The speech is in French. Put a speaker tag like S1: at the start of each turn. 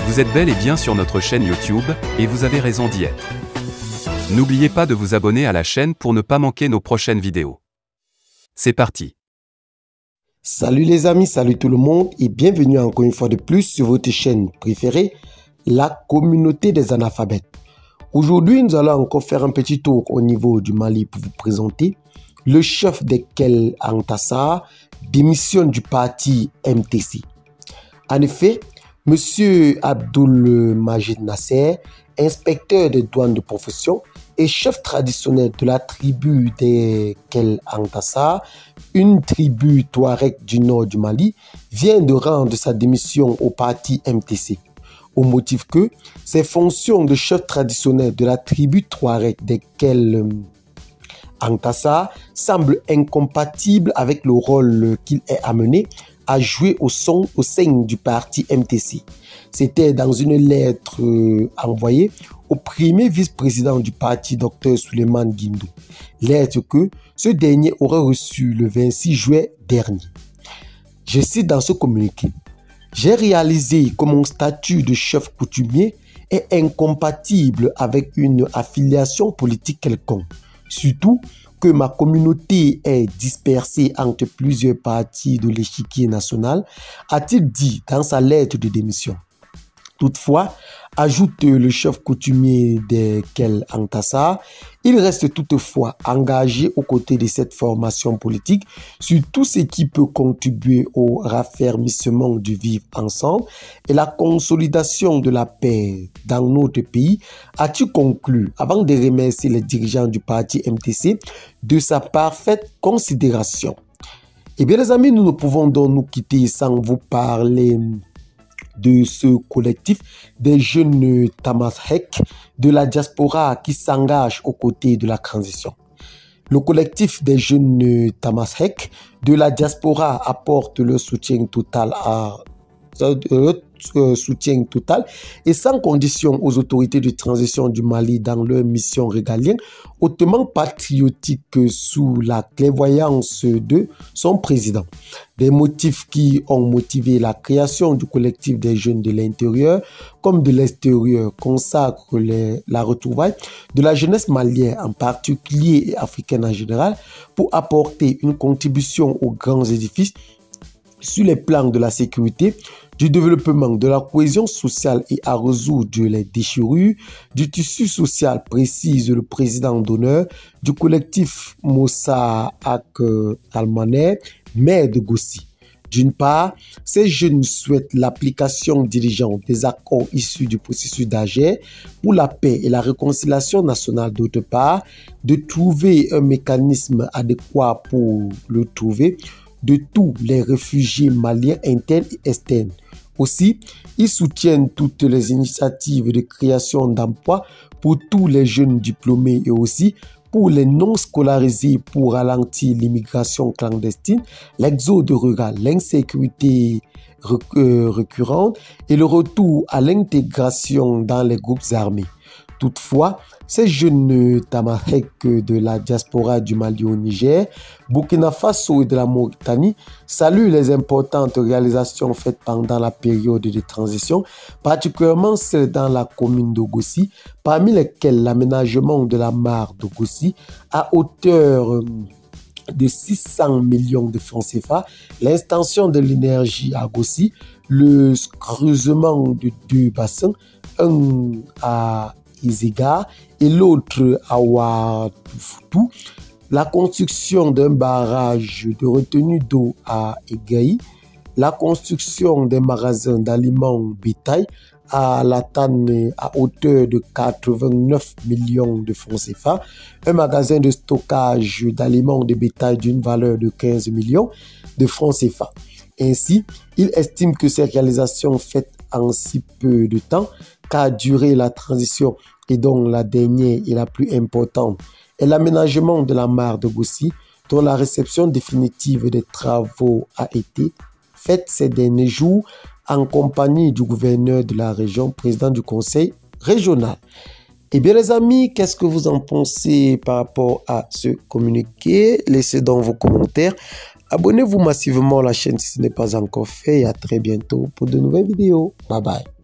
S1: Vous êtes bel et bien sur notre chaîne YouTube, et vous avez raison d'y être. N'oubliez pas de vous abonner à la chaîne pour ne pas manquer nos prochaines vidéos. C'est parti.
S2: Salut les amis, salut tout le monde et bienvenue encore une fois de plus sur votre chaîne préférée, la communauté des analphabètes. Aujourd'hui, nous allons encore faire un petit tour au niveau du Mali pour vous présenter le chef de Kel Anta démissionne du parti MTC. En effet, M. Abdoul Majid Nasser, inspecteur des douanes de profession et chef traditionnel de la tribu des Kel Anta, une tribu touareg du nord du Mali, vient de rendre sa démission au parti MTC, au motif que ses fonctions de chef traditionnel de la tribu touareg des Kel Anta semblent incompatibles avec le rôle qu'il est amené à jouer au sein du parti MTC. C'était dans une lettre envoyée au premier vice-président du parti, Dr Souleymane Guindou. Lettre que ce dernier aurait reçue le 26 juillet dernier. Je cite dans ce communiqué: « J'ai réalisé que mon statut de chef coutumier est incompatible avec une affiliation politique quelconque, surtout que ma communauté est dispersée entre plusieurs parties de l'échiquier national, a-t-il dit dans sa lettre de démission. Toutefois, ajoute le chef coutumier des Kel Anta, il reste toutefois engagé aux côtés de cette formation politique sur tout ce qui peut contribuer au raffermissement du vivre ensemble et la consolidation de la paix dans notre pays, a-t-il conclu avant de remercier les dirigeants du parti MTC de sa parfaite considération. Eh bien les amis, nous ne pouvons donc nous quitter sans vous parler de ce collectif des jeunes Tamashek de la diaspora qui s'engage aux côtés de la transition. Le collectif des jeunes Tamashek de la diaspora apporte le soutien total et sans condition aux autorités de transition du Mali dans leur mission régalienne hautement patriotique sous la clairvoyance de son président. Des motifs qui ont motivé la création du collectif des jeunes de l'intérieur comme de l'extérieur consacrent la retrouvaille de la jeunesse malienne en particulier et africaine en général pour apporter une contribution aux grands édifices sur les plans de la sécurité, du développement, de la cohésion sociale et à résoudre les déchirures du tissu social, précise le président d'honneur du collectif Moussa Ak Almaner, maire de Gossi. D'une part, ces jeunes souhaitent l'application diligente des accords issus du processus d'Alger pour la paix et la réconciliation nationale. D'autre part, de trouver un mécanisme adéquat pour le trouver de tous les réfugiés maliens internes et externes. Aussi, ils soutiennent toutes les initiatives de création d'emplois pour tous les jeunes diplômés et aussi pour les non scolarisés pour ralentir l'immigration clandestine, l'exode rural, l'insécurité récurrente et le retour à l'intégration dans les groupes armés. Toutefois, ces jeunes Tamashek de la diaspora du Mali au Niger, Burkina Faso et de la Mauritanie saluent les importantes réalisations faites pendant la période de transition, particulièrement celles dans la commune de Gossi, parmi lesquelles l'aménagement de la mare de Gossi à hauteur de 600 millions de francs CFA, l'extension de l'énergie à Gossi, le creusement de deux bassins, un à Izega et l'autre à Ouadoutou, la construction d'un barrage de retenue d'eau à Egaï, la construction des magasins d'aliments bétail à la Tanne à hauteur de 89 millions de francs CFA, un magasin de stockage d'aliments de bétail d'une valeur de 15 millions de francs CFA. Ainsi, il estime que ces réalisations faites en si peu de temps qu'a duré la transition et dont la dernière et la plus importante est l'aménagement de la mare de Gossi, dont la réception définitive des travaux a été faite ces derniers jours en compagnie du gouverneur de la région, président du conseil régional. Eh bien les amis, qu'est-ce que vous en pensez par rapport à ce communiqué? Laissez dans vos commentaires. Abonnez-vous massivement à la chaîne si ce n'est pas encore fait et à très bientôt pour de nouvelles vidéos. Bye bye.